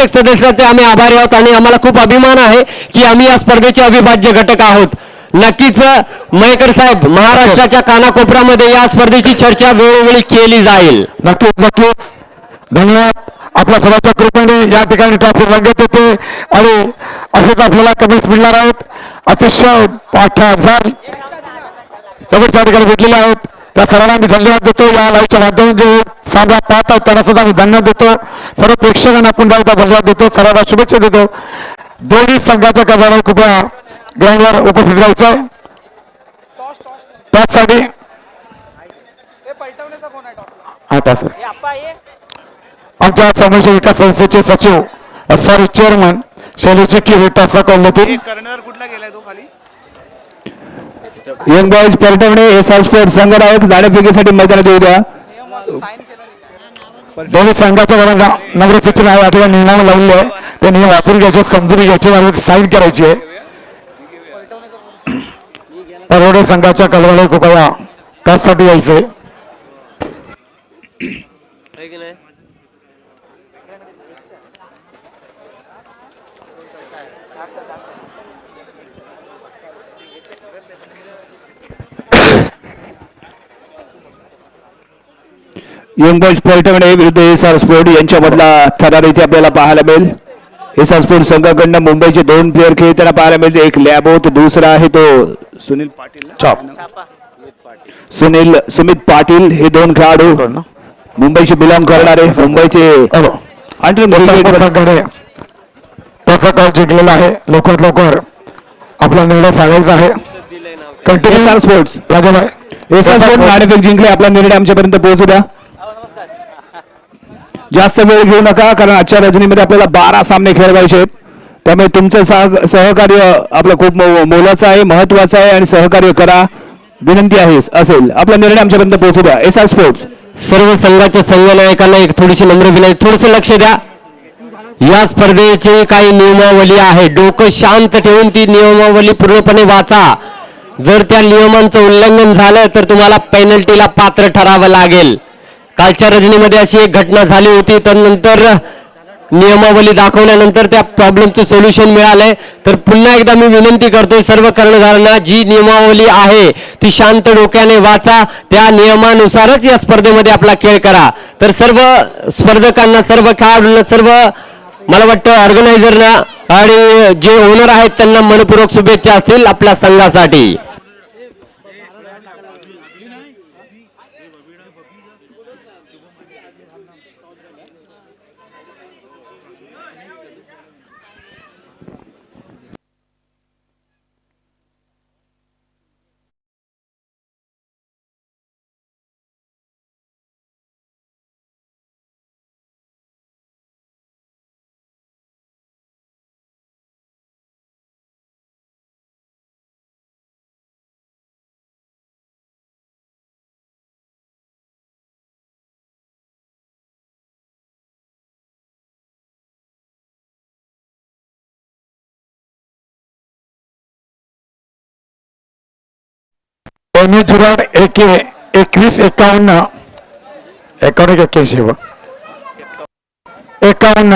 प्रत्येक सदस्याचे आम्ही आभारी आहोत आणि आम्हाला खूप अभिमान आहे की आम्ही या स्पर्धेचे अविभाज्य घटक आहोत. नक्कीच मयेकर साहेब, महाराष्ट्राच्या कानाकोपऱ्यामध्ये या स्पर्धेची चर्चा वेळोवेळी केली जाईल. नक्कीच नक्कीच. धन्यवाद. आपल्या सर्वांच्या कृपेने या ठिकाणी ट्रॉफी रंगत होते आणि असेच आपल्याला कमेंट्स मिळणार आहेत. अतिशय 8,000 कमेंट्स या ठिकाणी भेटलेले आहेत. त्या सर्वांना मी धन्यवाद देतो. या लाईव्हच्या माध्यमातून जे सामना पाहत आहेत त्यांना सुद्धा मी धन्यवाद देतो. सर्व प्रेक्षकांना पुन्हा एकदा धन्यवाद देतो. सर्वांना शुभेच्छा देतो. दोन्ही संघाच्या कर्णधार कृपया ग्राउंडवर उपस्थित राहायचं आहे. त्यासाठी आमच्या समाज विकास संस्थेचे सचिव सॉरी चेअरमन शैलेश शेट्टी विटासा कॉलनीतील यंग बॉयज पर्यटवणे हे स्पोर्ट संघ आहेत. नाणेफेकीसाठी मैदानात येऊ द्या. दोन्ही संघाच्या वरांना नंबर सूचना आहे. या ठिकाणी नियम लावले आहे. ते नियम वाचून घ्यायचे, समजून घ्यायचे, साईन करायची आहे. परवडे संघाच्या कलवाडे कृपया त्यासाठी यायचे. यंग बॉयज पर्यटवणे विरुद्ध एसआर स्पोर्ट यांच्यामधला थरार इथे आपल्याला पाहायला मिळेल. एसआर स्पोर्ट संघाकडनं मुंबईचे 2 प्लेअर खेळताना पाहायला मिळते. एक लॅबो तो दुसरा आहे तो सुनील सुमित पाटील. हे 2 खेळाडू मुंबईशी बिलॉंग करणारे मुंबईचे जिंकलेला आहे. लवकरात लवकर आपला निर्णय सांगायचा आहे. एसआर स्पोर्ट्स एसआर स्पोर्ट नाणेफेक जिंकले. आपला निर्णय आमच्यापर्यंत पोहोचू द्या. जास्त वेळ घेऊ नका कारण आजच्या रजनीमध्ये आपल्याला 12 सामने खेळवायचे आहेत. त्यामुळे तुमचं सहकार्य आपलं खूप मोलाचं आहे, महत्वाचं आहे आणि सहकार्य करा विनंती आहे असेल. आपला निर्णय आमच्यापर्यंत पोहोचू द्या. एसआर स्पोर्ट्स सर्व संघाच्या संघनायकांना एक थोडीशी नम्र विनंती, थोडंसं लक्ष द्या. या स्पर्धेची काही नियमावली आहे. डोकं शांत ठेवून ती नियमावली पूर्णपणे वाचा. जर त्या नियमांचं उल्लंघन झालं तर तुम्हाला पेनल्टीला पात्र ठरावं लागेल. कालच्या रजनीमध्ये अशी एक घटना झाली होती. तर नंतर नियमावली दाखवल्यानंतर त्या प्रॉब्लेमचं सोल्युशन मिळालंय. तर पुन्हा एकदा मी विनंती करतोय सर्व कर्णधारांना, जी नियमावली आहे ती शांत डोक्याने वाचा. त्या नियमानुसारच या स्पर्धेमध्ये आपला खेळ करा. तर सर्व स्पर्धकांना, सर्व खेळाडूंना, सर्व मला वाटतं ऑर्गनायझरना आणि जे ओनर आहेत त्यांना मनपूर्वक शुभेच्छा असतील आपल्या संघासाठी. जुराड AK 2151 51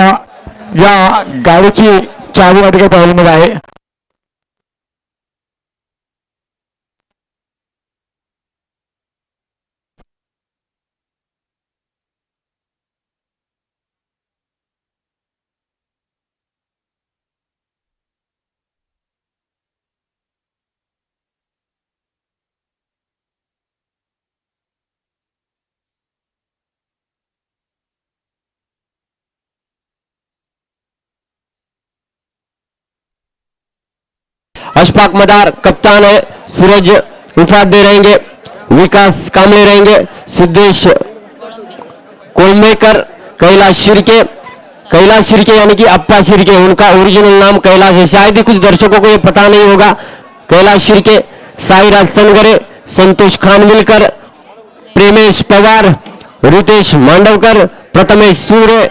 या गाडीची चावी या ठिकाणी पाहायला मिळत आहे. अशफाक मदार कप्तान है, सूरज उपाध्याय रहेंगे, विकास कामले रहेंगे, सिद्धेश कोलमेकर, कैलाश शिर्के यानी कि अप्पा शिर्के, उनका ओरिजिनल नाम कैलाश है, शायद ही कुछ दर्शकों को ये पता नहीं होगा. कैलाश शिर्के, साईराज सनगरे, संतोष खानविलकर, प्रेमेश पवार, रितेश मांडवकर, प्रथमेश सूर्य,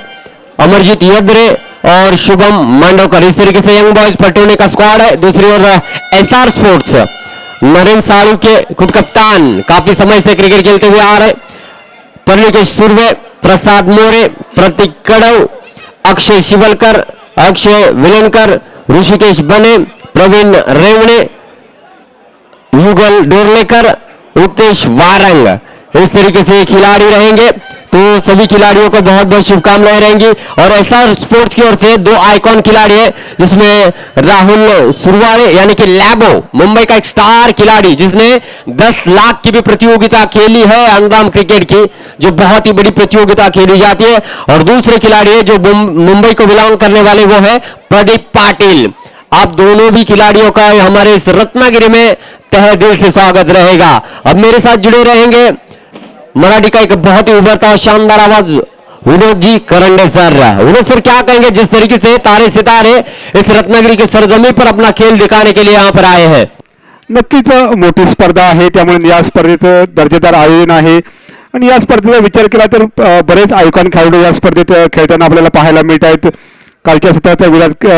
अमरजीत यद्रे और शुभम मांडवकर. इस तरीके से यंग बॉयज पटोने का स्क्वाड है. दूसरी ओर एसआर स्पोर्ट्स, नरेंद्र सालू के खुद कप्तान, काफी समय से क्रिकेट खेलते हुए आ रहे, परलिकेश सुर्वे, प्रसाद मोरे, प्रतीक कड़व, अक्षय शिवलकर, अक्षय विलनकर, ऋषिकेश बने, प्रवीण रेवणे, युगल डोरलेकर, उत्तेश वारंग, इस तरीके से खिलाड़ी रहेंगे। तो सभी खिलाड़ियों को बहुत बहुत शुभकामनाएं रहेंगी। और एसआर स्पोर्ट्स की ओर से 2 आइकॉन खिलाड़ी है, जिसमें राहुल सुरवाड़े यानी कि लैबो, मुंबई का एक स्टार खिलाड़ी जिसने 10 लाख की भी प्रतियोगिता खेली है अंडरआर्म क्रिकेट की, जो बहुत ही बड़ी प्रतियोगिता खेली जाती है। और दूसरे खिलाड़ी है जो मुंबई को बिलोंग करने वाले, वो है प्रदीप पाटिल। आप दोनों भी खिलाड़ियों का हमारे इस रत्नागिरी में तहे दिल से स्वागत रहेगा। अब मेरे साथ जुड़े रहेंगे मराठी का एक बहुत ही उभरता और शानदार आवाज विनोद जी करंडे सर। विनोद सर, क्या कहेंगे जिस तरीके से तारे सितारे इस रत्नागिरी के सरजमी पर अपना खेल दिखाने के लिए यहाँ पर आए हैं? नक्कीच मोठी स्पर्धा आहे, त्यामुळे या स्पर्धेचं दर्जेदार आयोजन आहे आणि या स्पर्धेचा विचार केला तर बरेच आयकॉन खेळाडू या स्पर्धेत खेळताना आपल्याला पाहायला मिळत आहेत। कालच्या सत्राचा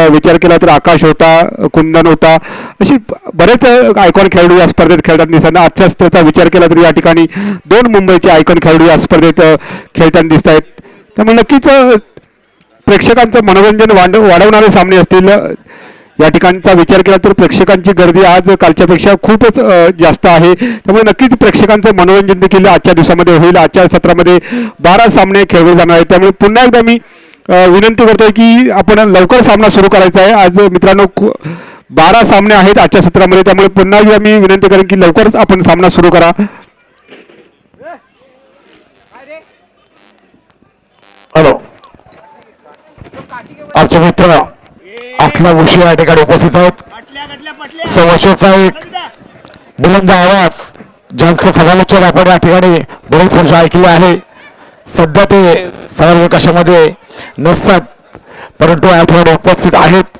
विचार केला तर आकाश होता, कुंदन होता, अशी बरेच आयकॉन खेळाडू या स्पर्धेत खेळताना दिसतात। आजच्या सत्राचा विचार केला तर या ठिकाणी 2 मुंबईचे आयकॉन खेळाडू या स्पर्धेत खेळताना दिसत आहेत। त्यामुळे नक्कीच प्रेक्षकांचं मनोरंजन वाढवणारे सामने असतील। या ठिकाणचा विचार केला तर प्रेक्षकांची गर्दी आज कालच्यापेक्षा खूपच जास्त आहे, त्यामुळे नक्कीच प्रेक्षकांचं मनोरंजन देखील आजच्या दिवसामध्ये होईल। आजच्या सत्रामध्ये 12 सामने खेळले जाणार आहेत, त्यामुळे पुन्हा एकदा मी विनंती करतोय की आपण लवकर सामना सुरू करायचा आहे। आज मित्रांनो 12 सामने आहेत आजच्या सत्रामध्ये, त्यामुळे पुन्हा एकदा मी विनंती करेन की लवकरच आपण सामना सुरू करा। हॅलो, आमचे मित्र असला उशी या ठिकाणी उपस्थित आहेत। सव्वाशेचा एक बुलंद आवाज ज्यांचं समालोचन आपण या ठिकाणी बरेच वर्ष ऐकले आहे। सध्या ते समालोचकामध्ये नसतात, परंतु या ठिकाणी उपस्थित आहेत।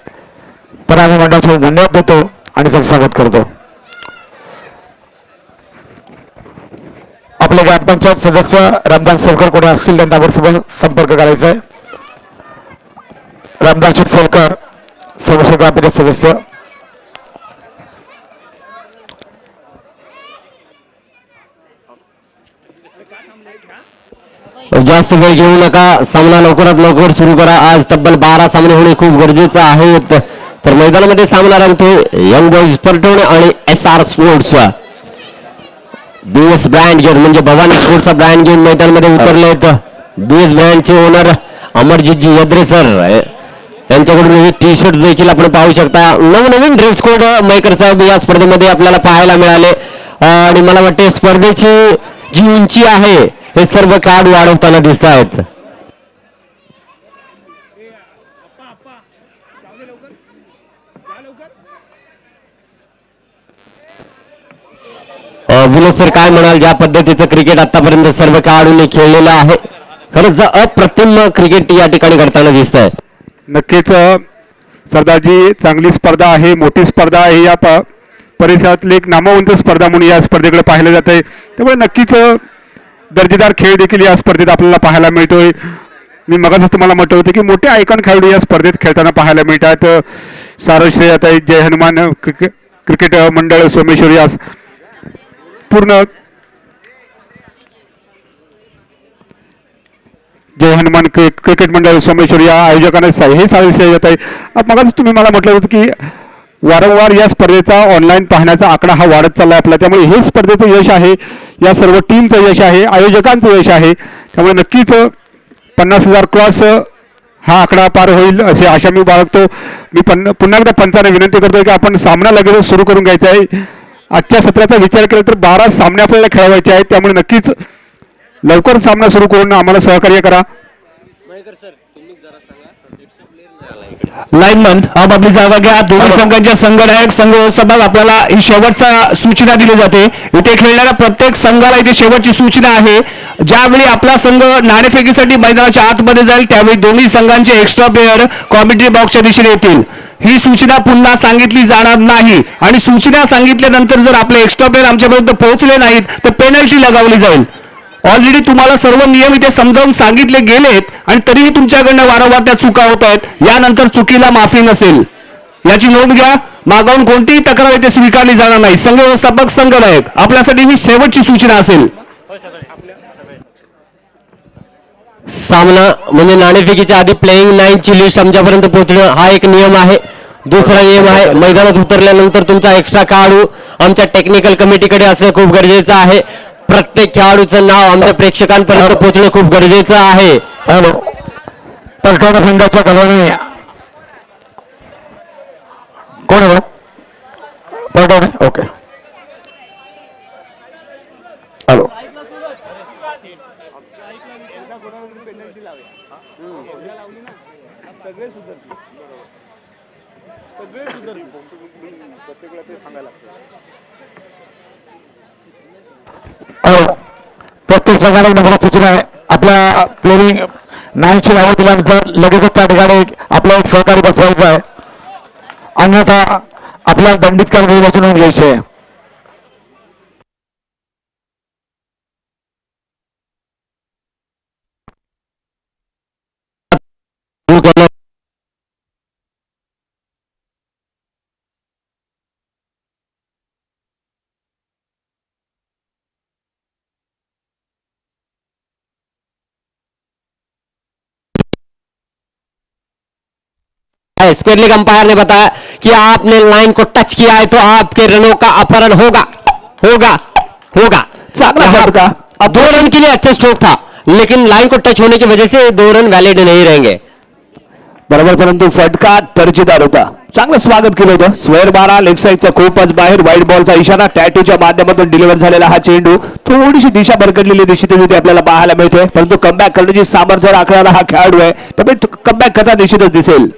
तर आम्ही मंडळाला धन्यवाद देतो आणि त्यांचं स्वागत करतो। आपले ग्रामपंचायत सदस्य रामदास सोलकर कोणी असतील त्यांच्यावर संपर्क करायचा आहे। रामदास सोलकर सर्वोच्च ग्रामपंचायत सदस्य। जास्त वेळ घेऊ नका, सामना लवकरात लवकर सुरू करा। आज तब्बल 12 सामने होणे खूप गरजेचं आहे। तर मैदानामध्ये सामना रंगतोय यंग बॉईज परटोणे आणि एसआर स्पोर्ट्स। बीएस ब्रँड घेऊन म्हणजे भवानी स्पोर्ट्सचा ब्रँड घेऊन मैदानामध्ये उतरलेत। बीएस ब्रँडचे ओनर अमरजीतजी यद्रे सर, त्यांच्याकडून हे टी शर्ट देखील आपण पाहू शकता। नवनवीन ड्रेस कोड मैकर साहेब या स्पर्धेमध्ये आपल्याला पाहायला मिळाले आणि मला वाटते स्पर्धेची जी उंची आहे हे सर्व कार्ड वाढवताना दिसत आहेत। विनोद सर, काय म्हणाल ज्या पद्धतीचं क्रिकेट आतापर्यंत सर्व खेळाडूंनी खेळलेलं आहे? खरंच अप्रतिम क्रिकेट या ठिकाणी घडताना दिसत आहे। नक्कीच सरदारजी, चांगली स्पर्धा आहे, मोठी स्पर्धा आहे। या परिसरातली एक नामवंत स्पर्धा म्हणून या स्पर्धेकडे पाहिलं जात आहे, त्यामुळे नक्कीच दर्जेदार खेळ देखील या स्पर्धेत आपल्याला पाहायला मिळतोय। मी मगाच तुम्हाला म्हटलं होतं की मोठे आयकॉन खेळाडू या स्पर्धेत खेळताना पाहायला मिळतात। सारश्रेय आता जय हनुमान क्रिकेट मंडळ सोमेश्वर या पूर्ण जय हनुमान क्रिकेट मंडळ सोमेश्वर या आयोजकांना हे सारे श्रेय येत आहे। मगाच तुम्ही मला म्हटलं होतं की वारंवार या स्पर्धेचा ऑनलाईन पाहण्याचा आकडा हा वाढत चालला आपला, त्यामुळे हे स्पर्धेचं यश आहे, या सर्व टीमचं यश आहे, आयोजकांचं यश आहे। त्यामुळे नक्कीच 50,000 क्रॉस हा आकडा पार होईल अशी आशा मी बाळगतो। मी पुन्हा एकदा पंचाने विनंती करतोय की आपण सामना लगेच सुरू करून घ्यायचा आहे। आजच्या सत्राचा विचार केला तर 12 सामने आपल्याला खेळवायचे आहेत, त्यामुळे नक्कीच लवकर सामना सुरू करून आम्हाला सहकार्य करा। लाईनमन अब आपली जागा घ्या। दोन्ही संघांच्या संघनायक संघ व्यवस्थापक आपल्याला ही शेवटचा सूचना दिली जाते। इथे खेळणाऱ्या प्रत्येक संघाला इथे शेवटची सूचना आहे। ज्यावेळी आपला संघ नाणेफेकीसाठी मैदानाच्या आतमध्ये जाईल त्यावेळी दोन्ही संघांचे एक्स्ट्रा प्लेयर कॉमेंट्री बॉक्सच्या दिशेने येतील। ही सूचना पुन्हा सांगितली जाणार नाही आणि सूचना सांगितल्यानंतर जर आपले एक्स्ट्रा प्लेयर आमच्यापर्यंत पोहोचले नाहीत तर पेनल्टी लगावली जाईल। ऑलरेडी तुम्हाला सर्व नियम इथे समजावून सांगितले गेलेत आणि तरीही तुमच्याकडनं वारंवार त्या चुका होत आहेत। यानंतर चुकीला माफी नसेल, याची नोंद घ्या। मागावून कोणतीही तक्रार इथे स्वीकारली जाणार नाही। संघ व्यवस्थापक संघनायक आपल्यासाठी ही शेवटची सूचना असेल। सामना म्हणजे नाणेफेकीच्या आधी प्लेइंग 9 ची लिस्ट आमच्यापर्यंत पोहोचणं हा एक नियम आहे. दुसरा नियम आहे मैदानात उतरल्यानंतर तुमचा एक्स्ट्रा खेळाडू आमच्या टेक्निकल कमिटीकडे असणं खूप गरजेचं आहे. प्रत्येक खेळाडूचं नाव आमच्या प्रेक्षकांपर्यंत पोहोचणं खूप गरजेचं आहे. हॅलो, परटोणा संघाच्या कलाने कोण आहे परटोणे? Okay, hello. प्रत्येक संघाला नंबर सूचना आहे. आपल्या प्लेइंग 9 ची नावं दिल्यानंतर लगेचच त्या ठिकाणी आपला एक सहकारी बसवायचा आहे, अन्यथा आपल्याला दंडित कारवाईची नोंद घ्यायची आहे. स्क्वेयर लेग अंपायर ने बताया कि आपने लाइन को टच किया है तो आपके रनों का अपहरण होगा होगा होगा. चांगला फटका. 2 रन के लिए अच्छा स्ट्रोक था, लेकिन लाइन को टच होने की वजह से 2 रन वैलिड नहीं रहेंगे. बरोबर, परंतु फटका दर्जेदार होता. चांगलं स्वागत केलं होतं. स्क्वेअर बारा लेग साईडच्या खूपच बाहेर व्हाईट बॉलचा इशारा टॅटूच्या माध्यमातून डिलिव्हर झालेला हा चेंडू थोडीशी दिशा भरकटलेली निश्चितच होती आपल्याला पाहायला मिळते, परंतु कमबॅक करण्याची सामर्थ्य राखणारा हा खेळाडू आहे, त्यामुळे कमबॅक करता निश्चितच दिसेल.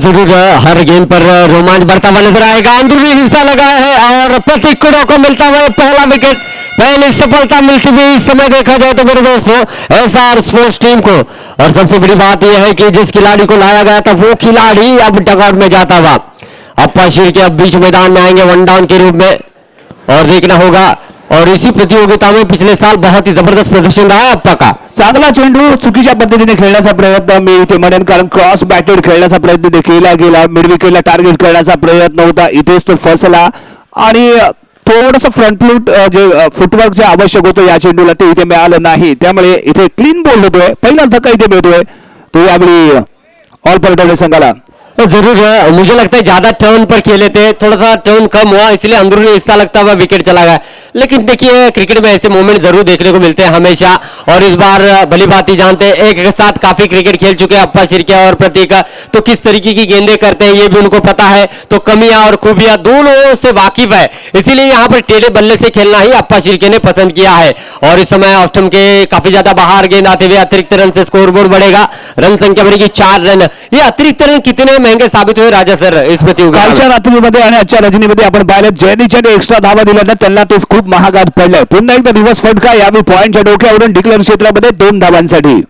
जरूर हर गेंद पर रोमांच बढ़ता हुआ नजर आएगा. अंदरूनी हिस्सा लगा है और प्रतीक कुड़ो को मिलता हुआ पहला विकेट, पहली सफलता मिलती हुई इस समय देखा जाए तो मेरे दोस्तों एसआर स्पोर्ट्स टीम को. और सबसे बड़ी बात यह है कि जिस खिलाड़ी को लाया गया था वो खिलाड़ी अब डगआउट में जाता हुआ अप्पा शिर्के अब बीच मैदान में आएंगे वन डाउन के रूप में, और देखना होगा. और इसी प्रतियोगिता में पिछले साल बहुत ही जबरदस्त प्रदर्शन रहा है अप्पा का. चांगला चेंडू चुकीच्या पद्धतीने खेळण्याचा प्रयत्न मी इथे म्हणेन, कारण क्रॉस बॅटेड खेळण्याचा प्रयत्न केला गेला, मिड विकेटला टार्गेट करण्याचा प्रयत्न होता, इथेच तो फसला आणि थोडंसं फ्रंट फूट जे फुटवर्क जे आवश्यक होतं या चेंडूला ते इथे मिळालं नाही, त्यामुळे इथे क्लीन बोल्ड होतोय. पहिलाच धक्का इथे मिळतोय तो यावेळी ऑल परटोणे संघाला. जरूर मुझे लगता है ज्यादा टर्न पर खेले थे, थोड़ा सा टर्न कम हुआ इसलिए अंदरूनी हिस्सा लगता हुआ विकेट चला गया. लेकिन देखिए क्रिकेट में ऐसे मोमेंट जरूर देखने को मिलते हैं हमेशा, और इस बार भली बात जानते हैं एक साथ काफी क्रिकेट खेल चुके हैं अप्पा शिर्के और प्रतीक, तो किस तरीके की गेंदें करते हैं ये भी उनको पता है, तो कमियां और खूबियां दोनों से वाकिफ है, इसीलिए यहाँ पर टेढ़े बल्ले से खेलना ही अप्पा शिर्के ने पसंद किया है. और इस समय ऑफ स्टंप के काफी ज्यादा बाहर गेंद आते हुए अतिरिक्त रन से स्कोरबोर्ड बढ़ेगा. रन संख्या बढ़ेगी 4 रन. ये अतिरिक्त रन कितने महंगे साबित हुए राजा सर इस प्रतियोगिता? कालच्या रात्रीमध्ये आणि आजच्या रजनीमध्ये आपण पाहिलं ज्यांनी एक्स्ट्रा धावा दिल्या ना त्यांना तो खूप महागात पडलाय. पुन्हा एकदा रिव्हर्स फटका यावेळी पॉइंटच्या डोक्यावरून डिक्लेअर क्षेत्रामध्ये 2 धावांसाठी.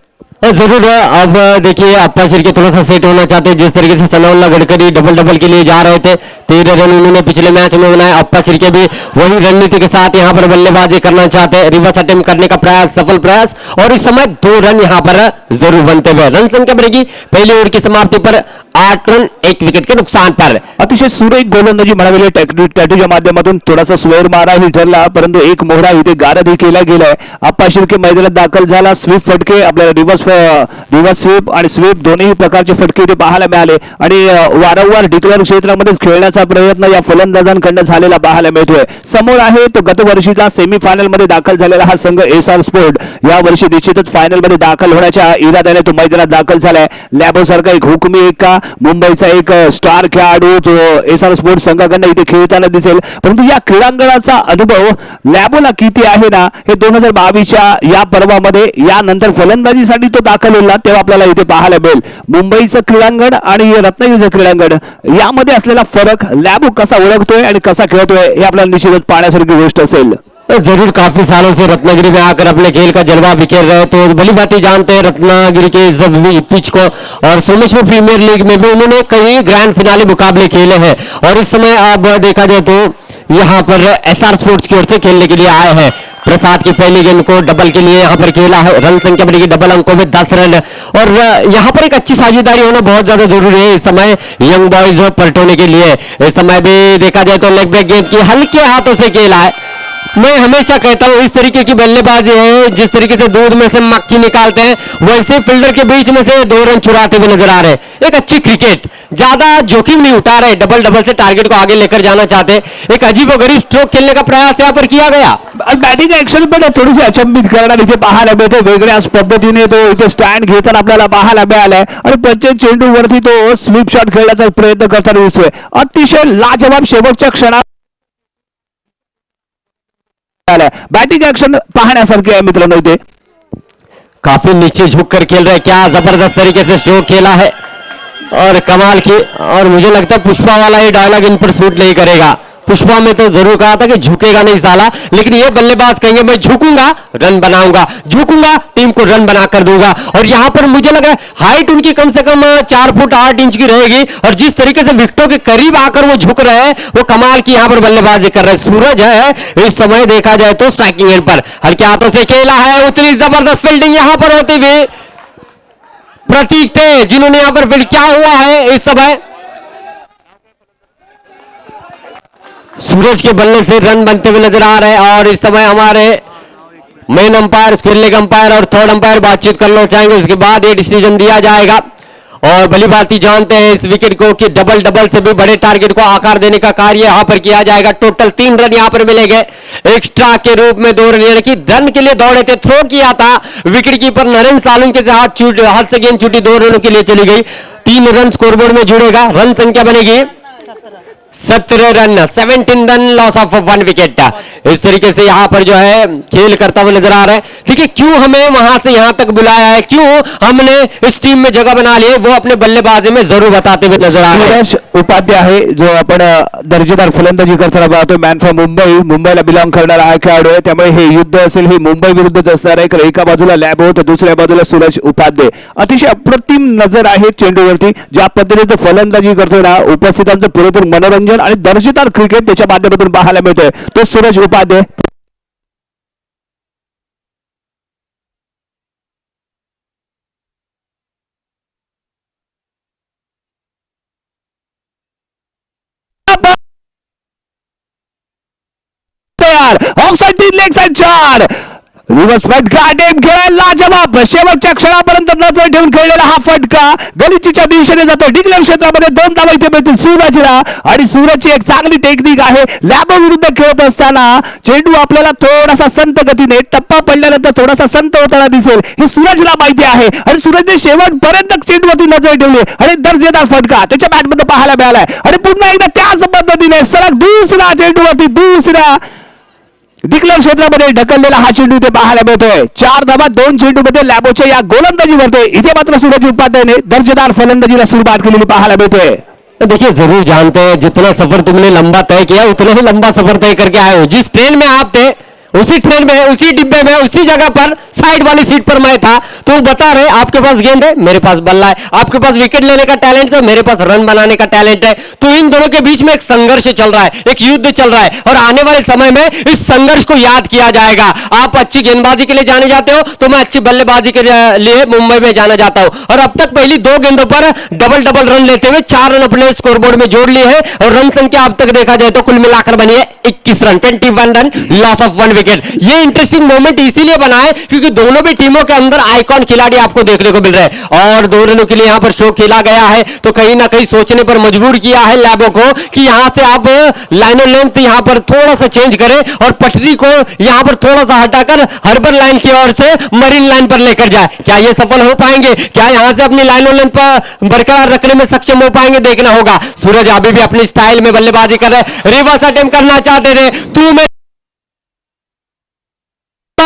जरूर अब देखिए अप्पा शिर्के थोड़ा सा सेट होना चाहते हैं. जिस तरीके से सनाउल्लाह गडकरी डबल के लिए जा रहे थे, 13 रन उन्होंने पिछले मैच में बनाए. अप्पा शिर्के भी वही रणनीति के साथ यहाँ पर बल्लेबाजी करना चाहते हैं, रिवर्स अटेम्प्ट करने का प्रयास, सफल प्रयास, और इस समय 2 रन यहाँ पर जरूर बनते हुए. रन संख्या बढ़ेगी पहली ओवर की समाप्ति पर 8 रन 1 विकेट के नुकसान पर. अतिशय सुरेख गोलंदाजी म्हणावी टॅटूच्या माध्यमातून थोडासा स्वेअर मारा ही ठरला, परंतु एक मोहरा इथे गारदी केला गेलाय. अप्पा शिर्के मैदानात दाखल झाला. स्वीप फटके आपल्याला रिव्हर्स स्वीप आणि स्वीप दोन्ही प्रकारचे फटके इथे पाहायला मिळाले आणि वारंवार डिक्लेअर क्षेत्रामध्येच खेळण्याचा प्रयत्न या फलंदाजांकडून झालेला पाहायला मिळतोय. समोर आहे तो गतवर्षीचा सेमीफायनल मध्ये दाखल झालेला हा संघ एसआर स्पोर्ट. या वर्षी निश्चितच फायनल मध्ये दाखल होण्याच्या इराद्याने तो मैदानात दाखल झालाय. लॅबो सारखा एक हुकमी एका मुंबईचा एक स्टार खेळाडू जो एसआर स्पोर्ट संघाकडून इथे खेळताना दिसेल, परंतु या क्रीडांगणाचा अनुभव लॅबोला किती आहे ना हे 2022च्या या पर्वामध्ये यानंतर फलंदाजीसाठी तो दाखल होईल तेव्हा आपल्याला इथे पाहायला मिळेल. मुंबईचं क्रीडांगण आणि रत्नागिरीचं क्रीडांगण यामध्ये असलेला फरक लॅबो कसा ओळखतोय आणि कसा खेळतोय हे आपल्याला निश्चितच पाहण्यासारखी गोष्ट असेल. जरूर काफी सालों से रत्नागिरी में आकर अपने खेल का जलवा बिखेर रहे, तो भली बात जानते हैं रत्नागिरी के इस पिच को, और सोमेश्वर प्रीमियर लीग में भी उन्होंने कई ग्रैंड फिनाले मुकाबले खेले हैं, और इस समय अब देखा जाए तो यहाँ पर एसआर स्पोर्ट्स की ओर से खेलने के लिए आए हैं. प्रसाद की पहली गेंद को डबल के लिए यहाँ पर खेला है. रन संख्या बढ़ेगी डबल अंकों में 10 रन, और यहाँ पर एक अच्छी साझेदारी होना बहुत ज्यादा जरूरी है इस समय यंग बॉयज परटोने के लिए. इस समय भी देखा जाए तो लेग ब्रेक गेंद की हल्के हाथों से खेला है, मैं हमेशा कहता हूं इस तरीके की बल्लेबाजी है, जिस तरीके से दूध में से मक्खी निकालते हैं वैसे फील्डर के बीच में से 2 रन चुराते हुए नजर आ रहे हैं। एक अच्छी क्रिकेट, ज्यादा जोखिम नहीं उठा रहे, डबल डबल से टारगेट को आगे लेकर जाना चाहते। एक अजीबोगरीब स्ट्रोक खेलने का प्रयास यहां पर किया गया। बॅटिंग ऍक्शन पण थोडीशी अचंबित करणार इथे पाहायला मिळते, वेगळ्याच पद्धतीने तो इथे स्टँड घेताना आपल्याला पाहायला मिळालाय आणि प्रत्येक चेंडूवरती तो स्वीप शॉट खेळण्याचा प्रयत्न करताना दिसतोय। अतिशय लाजवाब शेवटच्या क्षणात बैटिंग एक्शन पाहण्यासारखी आहे मित्रांनो। इथे काफी नीचे झुक कर खेल रहे, क्या जबरदस्त तरीके से स्ट्रोक खेला है और कमाल की। और मुझे लगता है पुष्पा वाला ये डायलॉग इन पर सूट नहीं करेगा। पुष्पा में तो जरूर कहा था कि झुकेगा नहीं साला, लेकिन ये बल्लेबाज कहेंगे मैं झुकूंगा रन बनाऊंगा, झुकूंगा टीम को रन बनाकर दूंगा। और यहां पर मुझे लग रहा है हाइट उनकी कम से कम 4 फुट 8 इंच की रहेगी और जिस तरीके से विकेटों के करीब आकर वो झुक रहे हैं वो कमाल की यहां पर बल्लेबाजी कर रहे हैं। सूरज है इस समय देखा जाए तो स्ट्राइकिंग एंड पर हल्के हाथों से खेला है, उतनी जबरदस्त फील्डिंग यहां पर होती हुई प्रतीक थे जिन्होंने यहां पर फील्ड। क्या हुआ है इस समय सूरज के बल्ले से रन बनते हुए नजर आ रहे हैं और इस समय हमारे main umpire, square leg umpire और थर्ड अंपायर बातचीत करना चाहेंगे, उसके बाद ये डिसीजन दिया जाएगा। और भली भांति जानते हैं इस विकेट को कि डबल डबल से भी बड़े टारगेट को आकार देने का कार्य यहां पर किया जाएगा। टोटल 3 रन यहां पर मिलेंगे, एक्स्ट्रा के रूप में 2 रन, यानी कि रन के लिए दौड़े थे, थ्रो किया था विकेट कीपर नरेंद्र सालुंके से हाथ से गेंद छूटी, 2 रनों के लिए चली गई। 3 रन स्कोरबोर्ड में जुड़ेगा, रन संख्या बनेगी 17 run, 17 run, loss of 1 wicket. इस तरीके से यहां पर जो है खेल करता हुआ नजर आ रहा है। देखिए क्यों हमें वहां से यहां तक बुलाया है, क्यों हमने इस टीम में जगह बना ली है, वो अपने बल्लेबाजी में जरूर बताते हुए नजर आ रहे हैं। सूरज उपाध्याय जो आपण दर्जेदार फलंदाजी करताना पाहतोय, मॅन फ्रॉम मुंबईला बिलॉंग करणारा हा खेळाडू आहे, त्यामुळे हे युद्ध असेल हे मुंबई विरुद्धच असणार आहे। कारण एका बाजूला लॅबो तर दुसऱ्या बाजूला सूरज उपाध्याय, अतिशय अप्रतिम नजर आहे चेंडूवरती, ज्या पद्धतीने तो फलंदाजी करतोय ना, उपस्थितांचं पुरेपूर मनोरंजन आणि दर्जेदार क्रिकेट त्याच्या माध्यमातून पाहायला मिळतोय। तो Suraj Upadhyay offside 3 leg side 4 reverse फटका टेप खेळायला लाजवाब, शेवटच्या क्षणापर्यंत नजर ठेवून खेळलेला हा फटका गलिचीच्या दिशेने जातो। डिक्लेअर क्षेत्रामध्ये 2 धावा इथे मिळतील सूरजला आणि सूरजची एक चांगली टेक्निक आहे। लॅबो विरुद्ध खेळत असताना चेंडू आपल्याला थोडासा संत गतीने टप्पा पडल्यानंतर थोडासा संत होताना दिसेल, हे सूरजला माहिती आहे आणि सूरजने शेवटपर्यंत चेंडूवरती नजर ठेवली आणि दर्जेदार फटका त्याच्या बॅटमध्ये पाहायला मिळालाय आणि पुन्हा एकदा त्याच पद्धतीने सलग दुसरा चेंडूवरती दुसऱ्या डिक्लेअर क्षेत्रामध्ये ढकललेला हा चेंडू इथे पाहायला मिळतोय। 4 धावा 2 चेंडूमध्ये लॅबोच्या या गोलंदाजीवरती इथे मात्र सूरज उपाध्यायने दर्जेदार फलंदाजीला सुरुवात केलेली पाहायला मिळतोय। देखिए जरूर जानते हैं जितना सफर तुमने लंबा तय किया उतना ही लंबा सफर तय करके आए हो। जिस ट्रेन में आप थे उसी ट्रेन में, उसी डिब्बे में, उसी जगह पर साइड वाली सीट पर मैं था, तो बता रहे आपके पास गेंद है, मेरे पास बल्ला है, आपके पास विकेट लेने का टैलेंट है, मेरे पास रन बनाने का टैलेंट है। तो इन दोनों के बीच में एक संघर्ष चल रहा है, एक युद्ध चल रहा है और आने वाले समय में इस संघर्ष को याद किया जाएगा। आप अच्छी गेंदबाजी के लिए जाने जाते हो तो मैं अच्छी बल्लेबाजी के लिए मुंबई में जाना चाहता हूं। और अब तक पहली 2 गेंदों पर डबल डबल रन लेते हुए 4 रन अपने स्कोरबोर्ड में जोड़ लिए हैं और रन संख्या अब तक देखा जाए तो कुल मिलाकर बनी है 21 run, 21 run, loss of 1 wicket. ये इंटरेस्टिंग मोमेंट इसीलिए बना है क्योंकि दोनों भी टीमों के अंदर आइकॉन खिलाड़ी आपको देखने को मिल रहे हैं और 2 रनों के लिए यहां पर शो खेला गया है, तो कहीं ना कहीं सोचने पर मजबूर किया है लैबो को कि यहां से आप लाइन ऑफ लेंथ यहां पर थोड़ा सा चेंज करें और पटरी को यहां पर थोड़ा सा हटाकर हार्बर लाइन की ओर से मरीन लाइन पर लेकर जाए। क्या ये सफल हो पाएंगे, क्या यहां से अपनी लाइन ऑफ लेंथ पर बरकरार रखने में सक्षम हो पाएंगे, देखना होगा। सूरज अभी भी अपनी स्टाइल में बल्लेबाजी कर रहे, रिवर्स अटेम्प्ट करना चाहते थे, तू मैं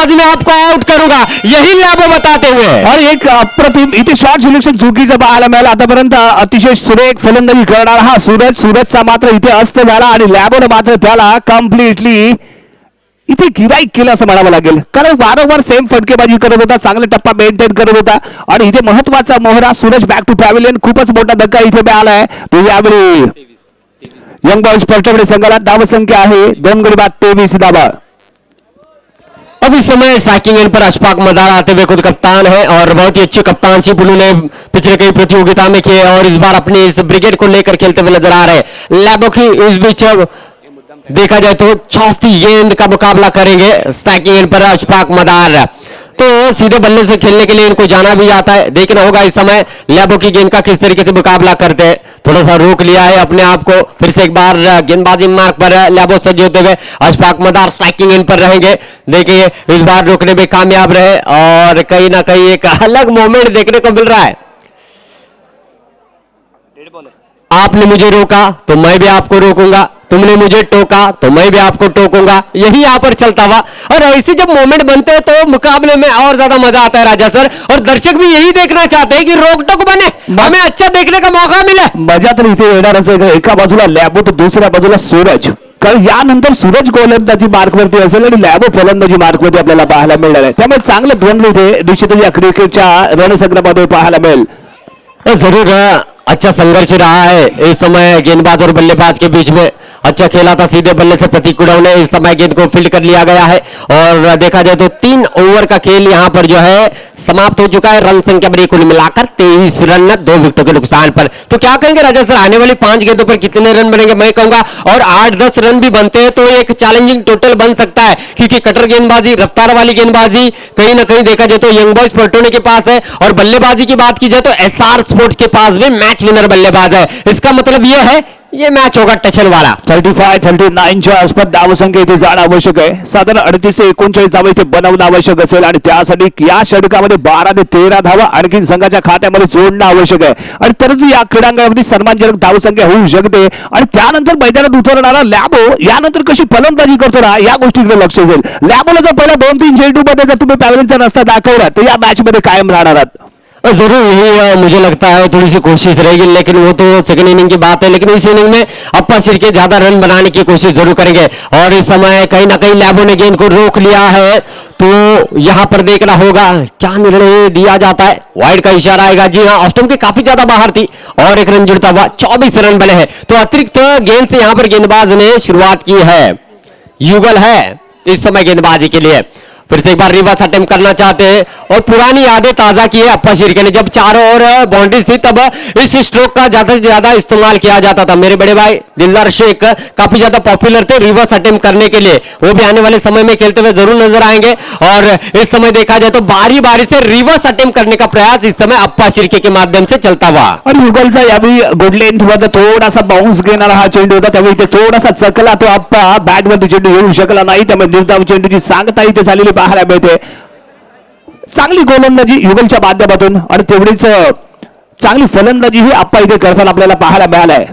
में आपको आउट करूंगा, यही लॅबो बताते हुए और एक अप्रतिम इथे शॉट सिलेक्शन चुकीचं पाहायला मिळालं। आतापर्यंत अतिशय सुरेख फलंदाजी करणारा हा सूरजचा मात्र इथे अस्त झाला आणि लॅबोने मात्र त्याला कम्प्लिटली इथे गिराईक केलं असं म्हणावं लागेल, कारण वारंवार सेम फटकेबाजी करत होता, चांगला टप्पा मेंटेन करत होता आणि इथे महत्वाचा मोहरा सूरज बॅक टू पॅव्हिलियन, खूपच मोठा धक्का इथे मिळालाय। तो यावेळी यंग बॉयज पलटवडे संघाला धावसंख्या आहे 2 गडी बाद 23 धावा। अब इस समय स्ट्राइकिंग एंड पर अशफाक मदार आते हुए खुद कप्तान है और बहुत ही अच्छी कप्तानशिप उन्होंने पिछले कई प्रतियोगिता में की है और इस बार अपनी इस ब्रिगेड को लेकर खेलते हुए नजर आ रहे हैं। लैबो की इस बीच देखा जाए तो चौथी गेंद का मुकाबला करेंगे स्ट्राइकिंग एंड पर अशफाक मदार। तो सीधे बल्ले से खेलने के लिए इनको जाना भी आता है। देखना होगा इस समय लैबो की गेंद का किस तरीके से मुकाबला करते हैं। थोड़ा सा रोक लिया है अपने आप को, फिर से एक बार गेंदबाजी मार्ग पर लैबो सज्ज होते हुए अशफाक मदार स्ट्राइकिंग एंड पर रहेंगे। देखिए इस बार रोकने में कामयाब रहे और कहीं ना कहीं एक अलग मोमेंट देखने को मिल रहा है। आपने मुझे रोका तो मैं भी आपको रोकूंगा, तुमने मुझे टोका तो मैं भी आपको टोकूंगा, यही यहां पर चलता हुआ। और ऐसे जब मोमेंट बनते हैं तो मुकाबले में और ज्यादा मजा आता है राजा सर। और दर्शक भी यही देखना चाहते हैं कि रोक टोक बने, हमें अच्छा देखने का मौका मिले। मजा तर इथे येणारच आहे। एका बाजूला लॅबो तर दुसऱ्या बाजूला सूरज, कारण यानंतर सूरज गोलंदाजी मार्कवरती असेल आणि लॅबो फलंदाजी मार्कवरती आपल्याला पाहायला मिळणार आहे। त्यामुळे चांगले द्वंद्व इथे निश्चितच या क्रिकेटच्या रणसंग्रामामध्ये पाहायला मिळेल। जरूर अच्छा संघर्ष रहा है इस समय गेंदबाज और बल्लेबाज के बीच में। अच्छा खेला था सीधे बल्ले से प्रतीक कुड़व ने, इस समय गेंद को फील्ड कर लिया गया है। और देखा जाए तो 3 ओवर का खेल यहां पर जो है समाप्त हो चुका है। रन संख्या बड़ी कुल मिलाकर 23 रन 2 विकेटों के नुकसान पर। तो क्या कहेंगे राजा सर, आने वाली 5 गेंदों पर कितने रन बनेंगे? मैं कहूंगा और 8-10 रन भी बनते हैं तो एक चैलेंजिंग टोटल बन सकता है, क्योंकि कटर गेंदबाजी, रफ्तार वाली गेंदबाजी कहीं ना कहीं देखा जाए तो यंग बॉयज पलटोने के पास है। और बल्लेबाजी की बात की जाए तो एसआर स्पोर्ट्स के पास भी मैच विनर बल्लेबाज है। इसका मतलब यह है ये मैच होगा टचन वाला। 35-39च्या आसपास धावसंख्या इथे जाणं आवश्यक आहे। साधारण 38 ते 39 धावा इथे बनवणं आवश्यक असेल आणि त्यासाठी या षटकामध्ये 12 ते 13 धावा आणखी संघाच्या खात्यामध्ये जोडणं आवश्यक आहे आणि तरच या क्रीडांगणामध्ये सन्मानजनक धावसंख्या होऊ शकते। आणि त्यानंतर मैदानात उतरणारा लॅबो यानंतर कशी फलंदाजी करतो ना या गोष्टीकडे लक्ष असेल। लॅबोला जर पहिल्या 2-3 चेंडूमध्ये जर तुम्ही पॅव्हलियनचा रस्ता दाखवला तर या मॅच मध्ये कायम राहणार आहात। जरूर यही मुझे लगता है थोड़ी सी कोशिश रहेगी, लेकिन वो तो सेकंड इनिंग की बात है। लेकिन इस इनिंग में अप्पा सिरके ज्यादा रन बनाने की कोशिश जरूर करेंगे। और इस समय कहीं ना कहीं लैबो ने गेंद को रोक लिया है, तो यहां पर देखना होगा क्या निर्णय दिया जाता है। वाइड का इशारा आएगा। जी हाँ, ऑस्टम के काफी ज्यादा बाहर थी और एक रन जुड़ता हुआ 24 रन बने हैं। तो अतिरिक्त गेंद से यहां पर गेंदबाज ने शुरुआत की है। युगल है इस समय गेंदबाजी के लिए। फिर से एक बार रिवर्स अटेम्प्ट करना चाहते हैं और पुरानी यादें ताजा की है अप्पा शिर्के ने। जब चारों ओर बाउंड्रीज थी तब इस स्ट्रोक का ज्यादा से ज्यादा इस्तेमाल किया जाता था। मेरे बड़े भाई दिलदार शेख काफी ज्यादा पॉपुलर थे रिवर्स अटेम्प्ट करने के लिए। वो भी आने वाले समय में खेलते हुए जरूर नजर आएंगे। और इस समय देखा जाए तो बारी बारी से रिवर्स अटेम्प्ट करने का प्रयास इस समय अप्पा शिर्के के माध्यम से चलता हुआ। और युगलचा यावेळी गुड लेंथ वर थोडासा बाउन्स घेणारा हा चेंडू होता, त्यावेळी ते थोडासा चकला तो अप्पा बॅट वर चेंडू येऊ शकला नाही। त्यामुळे निर्धाव चेंडूची सांगता इथे झालेली पाहायला मिळते। चांगली गोलंदाजी युगलच्या माध्यमातून आणि तेवढीच चांगली फलंदाजी ही अप्पा इथे करताना आपल्याला पाहायला मिळालाय।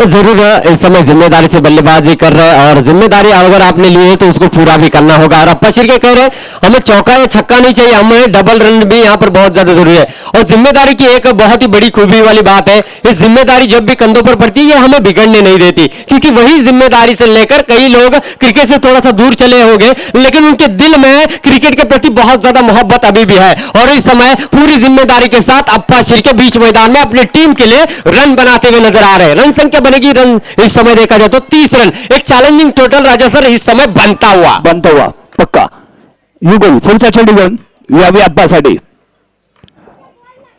जरूर इस समय जिम्मेदारी से बल्लेबाजी कर रहे हैं और जिम्मेदारी अगर आपने ली है तो उसको पूरा भी करना होगा। और अप्पा शिर्के कह रहे हैं हमें चौका या छक्का नहीं चाहिए, हमें डबल रन भी यहाँ पर बहुत ज्यादा जरूरी है। और जिम्मेदारी की एक बहुत ही बड़ी खूबी वाली बात है, ये जिम्मेदारी जब भी कंधों पर पड़ती है ये हमें बिगड़ने नहीं देती, क्योंकि वही जिम्मेदारी से लेकर कई लोग क्रिकेट से थोड़ा सा दूर चले होंगे, लेकिन उनके दिल में क्रिकेट के प्रति बहुत ज्यादा मोहब्बत अभी भी है। और इस समय पूरी जिम्मेदारी के साथ अप्पा शिर्के बीच मैदान में अपनी टीम के लिए रन बनाते हुए नजर आ रहे हैं। रन संख्या बनेगी, रन इस समय देखा जाए तो 30 रन, एक चैलेंजिंग टोटल राजा सर इस समय बनता हुआ पक्का। युगल पुढचा चेंडू घेऊन यावी अप्पासाठी।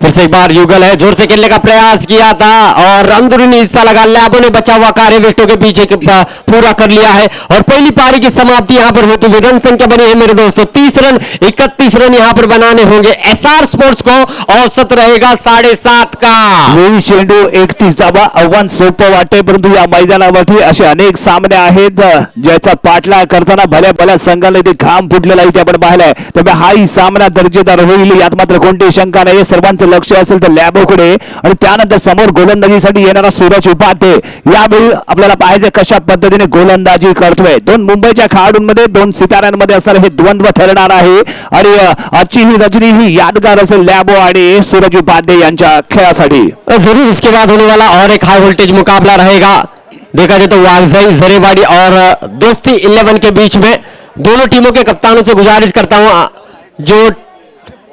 फिर से एक बार युगल है, जोर से खेलने का प्रयास किया था और अंदरूनी हिस्सा लगा। लैबो ने बचा हुआ कार्य विकेटों के पीछे पूरा कर लिया है और पहली पारी की समाप्ति यहां पर होती हुई रन संख्या बनी है मेरे दोस्तों 30 रन। 31 रन यहां पर बनाने होंगे। एसआर स्पोर्ट्स को औसत रहेगा 7.5 का। ही चेंडू 31 धावा। आव्हान सोपं वाटते, परंतु या मैदानावरती असे अनेक सामने आहेत ज्याचा पाठलाग करताना भल्या भल्या संघाला इथे घाम फुटलेला इथे आपण पाहिलाय। त्यामुळे हाही सामना दर्जेदार होईल यात मात्र कोणतीही शंका नाही। सर्वांचं लक्ष असेल तर लॅबोकडे आणि त्यानंतर समोर गोलंदाजीसाठी येणारा सूरज उपाध्ये। यावेळी आपल्याला पाहायचे कशा पद्धतीने गोलंदाजी करतोय। 2 मुंबईच्या खेळाडूंमध्ये 2 सिताऱ्यांमध्ये असणारे हे द्वंद्व ठरणार आहे आणि आजची ही रजनी ही यादगार असेल लॅबो आणि सूरज उपाध्ये यांच्या खेळासाठी। जरूर इसके बाद होने वाला और एक हाई वोल्टेज मुकाबला रहेगा। देखा जाए तो वागजाई जरेवाड़ी और दोस्ती 11 के बीच में। दोनों टीमों के कप्तानों से गुजारिश करता हूं जो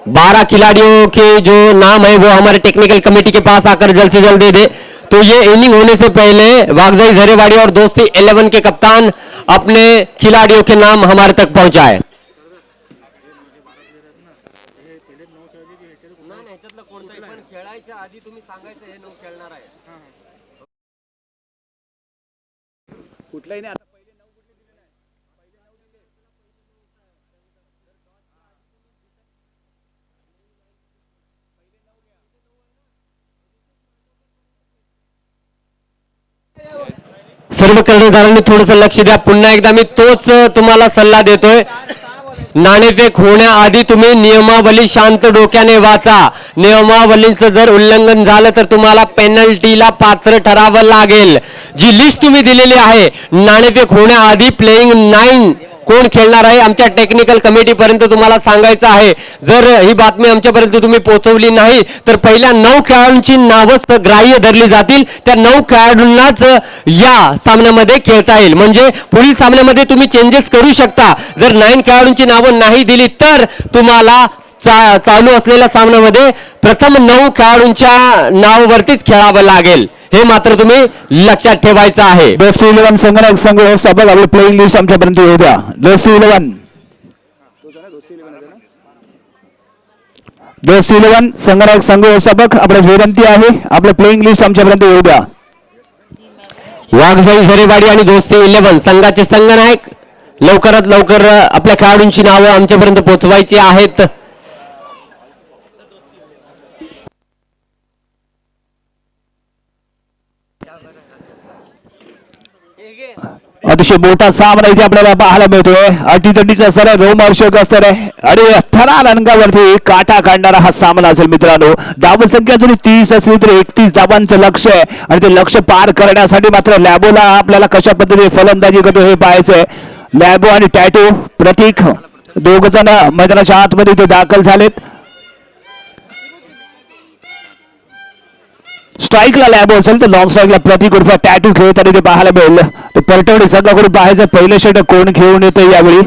12 खिलाड़ियों के जो नाम है वो हमारे टेक्निकल कमेटी के पास आकर जल्द से जल्द दे दे। तो ये इनिंग होने से पहले वागजाई जरेवाड़ी और दोस्ती 11 के कप्तान अपने खिलाड़ियों के नाम हमारे तक पहुंचाए। कुठलाही नाही आता पहिले 9 सर्व कर्णधारांनी थोडंसं लक्ष द्या. पुन्हा एकदा मी तोच तुम्हाला सल्ला देतोय. नाणेफेक होण्याआधी तुम्ही नियमावली शांत डोक्याने वाचा. नियमावलीचं जर उल्लंघन झालं तर तुम्हाला पेनल्टीला पात्र ठरावं लागेल. जी लिस्ट तुम्ही दिलेली आहे, नाणेफेक होण्याआधी प्लेइंग 9 कोण खेळणार आहे आमच्या टेक्निकल कमिटीपर्यंत तुम्हाला सांगायचं आहे. जर ही बातमी आमच्यापर्यंत तुम्ही पोहोचवली नाही तर पहिल्या 9 खेळाडूंची नावं ग्राह्य धरली जातील. त्या 9 खेळाडूंनाच या सामन्यामध्ये खेळता येईल. म्हणजे पुढील सामन्यामध्ये तुम्ही चेंजेस करू शकता. जर 9 खेळाडूंची नावं नाही दिली तर तुम्हाला चालू असलेल्या सामन्यामध्ये प्रथम 9 खेळाडूंच्या नावावरतीच खेळावं लागेल. हे मात्र तुम्ही लक्षात ठेवायचं आहे. बेस्ट 11 संघटक संघ व्यवस्थापक आपली प्लेइंग लिस्ट आमच्यापर्यंत येऊ द्या. बेस्ट 11 संघटक संघ व्यवस्थापक आपल्याला विनंती आहे आपलं प्लेइंग लिस्ट आमच्यापर्यंत येऊ द्या. वाघजाई सरेवाडी आणि दोस्ती 11 संघाचे संघनायक लवकरात लवकर आपल्या खेळाडूंची नावं आमच्यापर्यंत पोहोचवायची आहेत. अतिशय मोठा सामना इथे आपल्याला पाहायला मिळतोय. अटीतटीचा असणार आहे, रोमहर्षक असणार आहे आणि थरार अंगावरती काटा काढणारा हा सामना असेल मित्रांनो. धावसंख्या जरी 30 असली तरी 31 धावांचं लक्ष आहे आणि ते लक्ष पार करण्यासाठी मात्र लॅबोला आपल्याला कशा पद्धतीने फलंदाजी करतो हे पाहायचंय. लॅबो आणि टॅटू प्रतीक दोघ जण मैदानाच्या आतमध्ये इथे दाखल झालेत. स्ट्राईकला लॅबो असेल तर नॉन स्ट्राईकला प्रतीक उर्फ टॅटू खेळताना ते पाहायला मिळेल. तर परटवडी संघाकडून पाहायचं पहिलं षटक कोण खेळून येतोय यावेळी.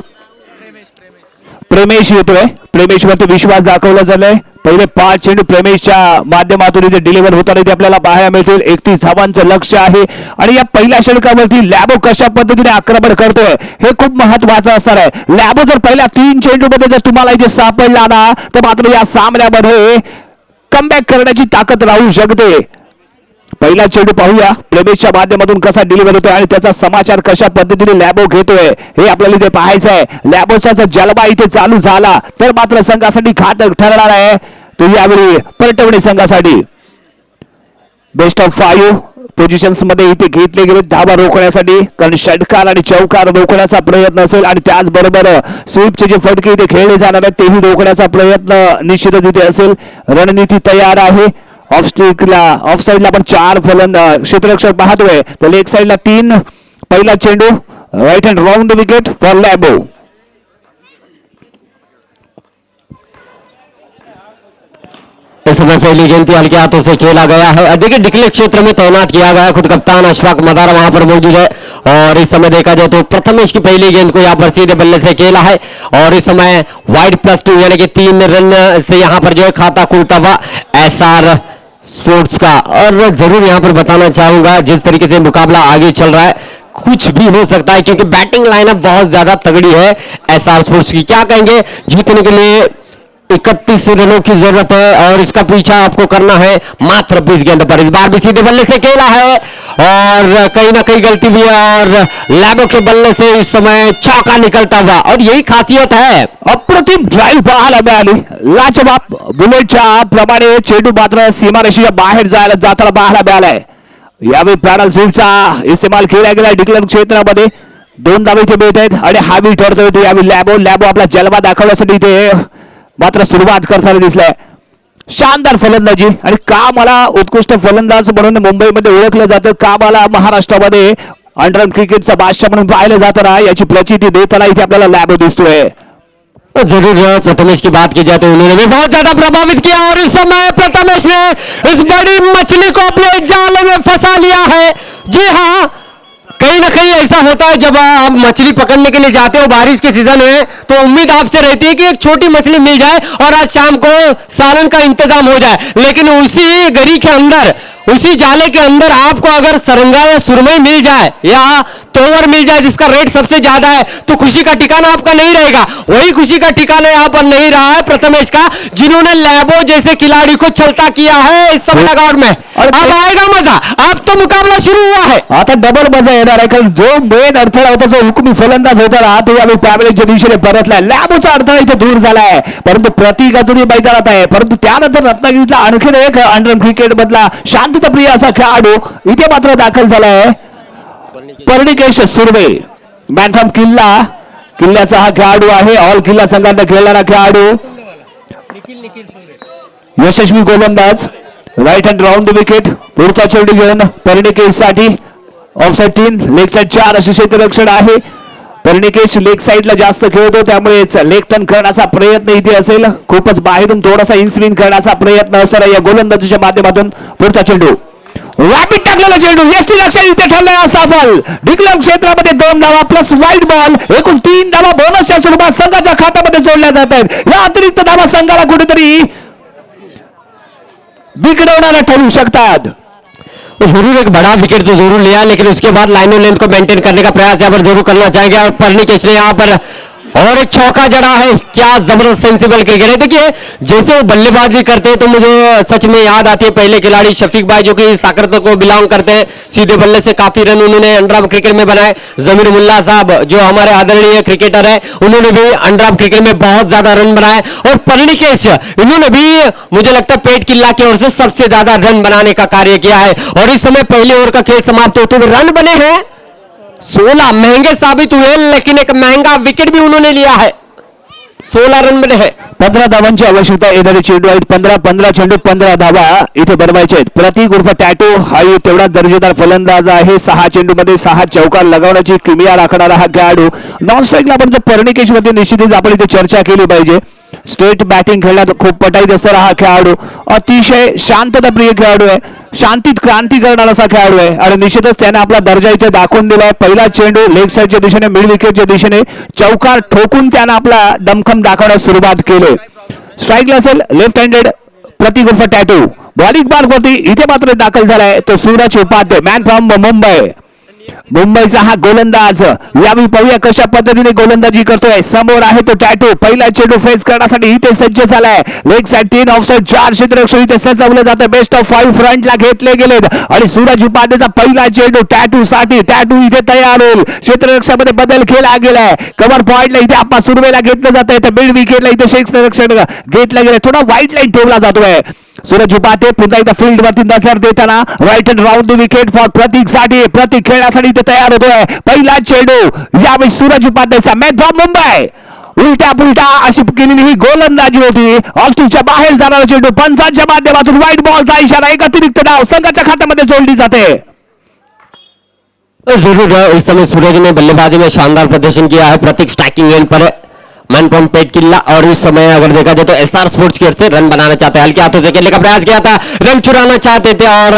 प्रेमेश येतोय. प्रेमेशवरती विश्वास दाखवला झालाय. पहिले 5 चेंडू प्रेमेशच्या माध्यमातून इथे डिलिव्हर होताना ते आपल्याला पाहायला मिळतील. 31 धावांचं लक्ष आहे आणि या पहिल्या षटकावरती लॅबो कशा पद्धतीने आक्रमण करतोय हे खूप महत्वाचं असणार आहे. लॅबो जर पहिल्या 3 चेंडू मध्ये जर तुम्हाला इथे सापडला ना तर मात्र या सामन्यामध्ये कमबॅक करण्याची ताकद राहू शकते. पहिला चेंडू पाहूया प्रेमेशच्या माध्यमातून कसा डिलिव्हर होतोय आणि त्याचा समाचार कशा पद्धतीने लॅबो घेतोय हे आपल्याला इथे पाहायचं आहे. लॅबोचा जर जलवा इथे चालू झाला तर मात्र संघासाठी घातक ठरणार आहे. तो यावेळी परटवणी संघासाठी बेस्ट ऑफ 5 पोझिशन्स मध्ये इथे घेतले गेले धावा रोखण्यासाठी. कारण षटकार आणि चौकार रोखण्याचा प्रयत्न असेल आणि त्याचबरोबर स्वीपचे जे फटके इथे खेळले जाणार आहेत तेही रोखण्याचा प्रयत्न निश्चितच इथे असेल. रणनीती तयार आहे. ऑफ साईडला आपण 4 क्षेत्ररक्षक पाहतोय. तर लेग साईडला 3. पहिला चेंडू right hand round the wicket for लॅबो. इस समय पहली गेंद हल्के हाथों से खेला गया है. देखिए डिक्ले क्षेत्र में तैनात किया गया. खुद कप्तान अशफाक मदार वहां पर मौजूद है और इस समय देखा जाए तो प्रथमेश की पहली गेंद को यहां पर सीधे बल्ले से खेला है और इस समय वाइड +2 यानी कि 3 रन से यहां पर जो है खाता खुलता हुआ SR स्पोर्ट्स का. और जरूर यहां पर बताना चाहूंगा जिस तरीके से मुकाबला आगे चल रहा है कुछ भी हो सकता है क्योंकि बैटिंग लाइनअप बहुत ज्यादा तगड़ी है SR स्पोर्ट्स की. क्या कहेंगे जीतने के लिए 31 रनों की जरूरत है और इसका पीछा आपको करना है मात्र 20 गेंद पर. इस बार भी सीधे बल्ले से खेला है और कहीं ना कहीं गलती भी है और लॅबो के बल्ले से इस समय चौका निकलता हुआ और यही खासियत है. अप्रतिम ड्राईव्ह पाहायला मिळाली. लाजवाब बुलेटच्या प्रमाणे चेंडू मात्र सीमारेषेच्या बाहेर जाताना पाहायला मिळालाय. यावेळी पॅडल स्वीपचा इस्तेमाल केला गेला. डिक्लेअर क्षेत्रामध्ये 2 धावे इथे मिळत आहेत आणि हावी ठरतोय यावेळी लॅबो आपला जलवा दाखवण्यासाठी इथे मात्र सुरुवात करताना दिसलाय. शानदार फलंदाजी आणि का मला उत्कृष्ट फलंदाज म्हणून मुंबईमध्ये ओळखलं जातं, का मला महाराष्ट्रामध्ये अंडरआर्म क्रिकेटचा बादशाह म्हणून पाहिलं जातं ना, याची प्रचिती देताना इथे आपल्याला लॅबो दिसतोय. जरूर प्रथमेश की बात की जाए तो उन्होंने भी बहुत ज्यादा प्रभावित किया और इस समय प्रथमेश ने इस बड़ी मछली को अपने जाल में फंसा लिया है. जी हाँ, कहीं ना कहीं ऐसा होता है जब आप मछली पकड़ने के लिए जाते हो बारिश के सीजन में तो उम्मीद आपसे रहती है कि एक छोटी मछली मिल जाए और आज शाम को सालन का इंतजाम हो जाए. लेकिन उसी गरी के अंदर उसी जाले के अंदर आपको अगर सरंगा या सुरमई मिल जाए या तोवर मिल जाए जिसका रेट सबसे ज्यादा है तो खुशी का ठिकाना आपका नहीं रहेगा. वही खुशी का ठिकाना यहाँ पर नहीं रहा है प्रथमेश का, जिन्होंने लॅबो जैसे खिलाड़ी को छलता किया है इस समय ग्राउंड में. अब आएगा मजा. अब तो मुकाबला शुरू हुआ है. आता डबल मजा येणार आहे कारण जो मेन अडथळा होता जो हुकमी फलंदाज होता ना तो यावेळी पॅवेलियनच्या दिशेने परतलाय. लॅबोचा अडथळा इथे दूर झालाय परंतु प्रतीक अजूनही मैदानात आहे. परंतु त्यानंतर रत्नागिरीतला आणखीन एक अंडरआर्म क्रिकेट मधला शांतताप्रिय असा खेळाडू इथे मात्र दाखल झालाय. पर्णिकेश सुर्वे मॅन फ्रॉम किल्ल्याचा हा खेळाडू आहे. ऑल किल्ला संघाने खेळणारा खेळाडू, यशस्वी गोलंदाज, राईट हँड राऊंड विकेट. पुढचा चेंडू घेऊन पर्णिकेश साठी ऑफसाइड 3, लेग साइड 4 असे क्षेत्ररक्षण आहे. पर्णिकेश लेग साइडला जास्त खेळतो, त्यामुळेच लेग टर्न करण्याचा प्रयत्न इथे असेल. खूपच बाहेरून थोडासा इनस्विंग करण्याचा प्रयत्न असणारा या गोलंदाजीच्या माध्यमातून पुढचा चेंडू, रॅपिड टाकलेला चेंडू, यष्टी लक्ष इथे ठरलेला सफल. डिक्लेअर क्षेत्रामध्ये 2 धावा प्लस वाईट बॉल, एकूण 3 धावा बोनसच्या स्वरूपात संघाच्या खात्यामध्ये जोडल्या जात आहेत. या अतिरिक्त धावा संघाला कुठेतरी बिघडवणाऱ्या ठरू शकतात. जरूर एक बड़ा विकेट तो जरूर लिया, लेकिन उसके बाद लाइन और लेंथ को मेंटेन करने का प्रयास यहाँ पर जरूर करना चाहेंगे. और पर्णिकेश ने यहाँ पर और एक चौका जड़ा है. क्या जबरदस्त सेंसिबल क्रिकेट है. देखिए जैसे वो बल्लेबाजी करते हैं तो मुझे सच में याद आती है पहले खिलाड़ी शफीक भाई जो कि साकरत को बिलोंग करते हैं. सीधे बल्ले से काफी रन उन्होंने अंडर क्रिकेट में बनाए. जमीर मुल्ला साहब जो हमारे आदरणीय क्रिकेटर है, उन्होंने भी अंडर क्रिकेट में बहुत ज्यादा रन बनाए. और पर्णिकेश इन्होंने भी मुझे लगता है पेट किल्ला की ओर से सबसे ज्यादा रन बनाने का कार्य किया है. और इस समय पहले ओवर का खेल समाप्त होते हुए रन बने हैं 16. महंगे साबित हुए, लेकिन एक महंगा विकेट भी उन्होंने लिया है. 16 रन बने हैं. 15 धावांची आवश्यकता येणारे चेंडू आहेत. 15 चेंडू 15 धावा इथे बनवायचे आहेत. प्रतीक उर्फ टॅटू हा तेवढा दर्जेदार फलंदाज आहे. 6 चेंडूमध्ये 6 चौकार लगावण्याची किमया राखणारा हा खेळाडू. नॉन स्ट्राईकला पण पर्णिकेश मध्ये निश्चितच आपण इथे चर्चा केली पाहिजे. स्ट्रेट बॅटिंग खेळण्यात खूप पटाईत असणारा हा खेळाडू, अतिशय शांतता प्रिय खेळाडू आहे. शांतीत क्रांती करणारा असा खेळाडू आहे आणि निश्चितच त्याने आपला दर्जा इथे दाखवून दिलाय. पहिला चेंडू लेग साइडच्या दिशेने, मिड विकेटच्या दिशेने चौकार ठोकून त्याने आपला दमखम दाखवण्यास सुरुवात केली. स्ट्राईकला असेल लेफ्ट हँडेड प्रतीक उर्फ टॅटू. बॉलिंग मार्क होती इथे मात्र दाखल झालाय तो सूरज उपाध्ये, मॅन फ्रॉम मुंबईचा हा गोलंदाज. यावेळी पाहूया कशा पद्धतीने गोलंदाजी करतोय. समोर आहे तो टॅटू. पहिला चेंडू फेस करण्यासाठी इथे सज्ज झालाय. लेग साइड 3, ऑफ साइड 4 क्षेत्ररक्षण इथे सजवलं जातं. बेस्ट ऑफ 5 फ्रंटला घेतले गेलेत आणि सूरज उपाध्येचा पहिला चेंडू टॅटू साठी. टॅटू इथे तयार होईल. क्षेत्ररक्षणामध्ये बदल केला गेलाय. कव्हर पॉइंटला इथे आपण सुरुवेला घेतलं जात आहे. मिड विकेटला इथे क्षेत्ररक्षण घेतलं गेलं. थोडा वाईट लाईन ठेवला जातोय. सूरज उपाध्ये पुन्हा एकदा फील्ड वरती नजर देताना right hand round the wicket for Prateek साठी. प्रतीक खेळण्यासाठी इथे तयार होतोय. पहिला चेंडू यावेळी सूरज उपाध्यायचा, मॅन फ्रॉम मुंबई. उलट्या पुलटा अशी केलेली ही गोलंदाजी होती. ऑस्ट्रेलियाच्या बाहेर जाणारा चेंडू पंचांच्या माध्यमातून व्हाईट बॉलचा इशारा. एक अतिरिक्त डाव संघाच्या खात्यामध्ये जोडली जाते. जरूर इस समय सूरज ने बल्लेबाजी में शानदार प्रदर्शन किया है. प्रतीक स्ट्राइकिंग एंड पर मैन फ्रॉम पेट किल्ला. और इस समय अगर देखा जाए तो एसआर स्पोर्ट्स की ओर से रन बनाना चाहते हैं. हल्के हाथों से खेलने का प्रयास किया था, रन चुराना चाहते थे और